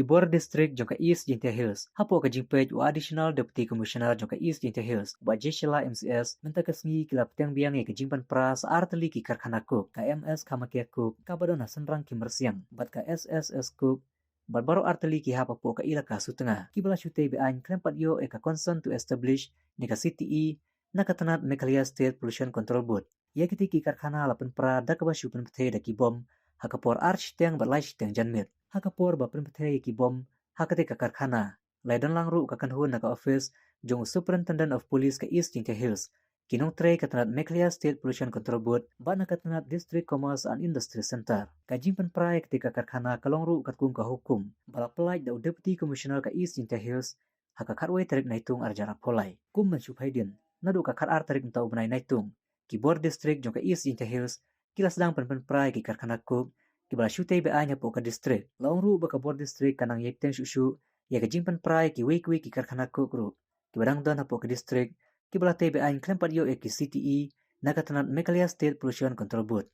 Kibor District jangka East Jintia Hills. Hapo ka jimpej wa Additional Deputy Commissioner jangka East Jintia Hills. Ba Jeshela MCS minta kesngi kilap tiang biang ke jimpan pras arteli ki karkhana cook. KMS Kamakia Cook. Kabadona senrang kimersiang. Bat ka SSS Cook. Barbaro arteli ki hapa po ka ila kasu tengah. Kibala syute beain klempat yo eka concern to establish nika CTE nakatanat Meghalaya State Pollution Control Board. Ya kitiki karkhana lapan pra dakaba syupen pete daki bom hakapor arch tiang balai tiang janmit. Hakapor bapen pete ki bom hakate ka karkhana. Laidan langru ka kanhun naka office jong Superintendent of Police ka East Jintia Hills. Kinong tre katanat Meghalaya State Pollution Control Board ba nakatanat District Commerce and Industry Center. Kajimpan prai ketika karkhana kalongru katkung ka hukum. Balak pelaj da Deputy Commissioner ka East Jintia Hills hakakatway tarik naitung arjara polai. Kum mensyuphaidin nadu kakar tarik entau benai naitung. Kibor District jong ka East Jintia Hills kilas dang pen prai ki karkhana cook kibala syute be anya po ka district. Laongru ba ka Bor District kanang yekteng syusyu ya kajimpan prai ki wik ki karkhana cook ru. Kibadang don po ka district kibala te be anya klempat yo ki CTE nakatanat Meghalaya State Pollution Control Board.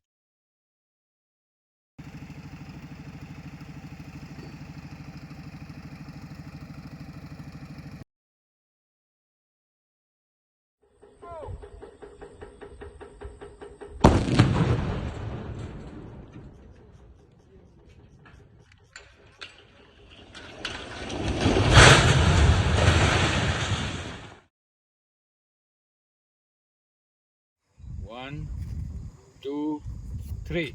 One, two, three.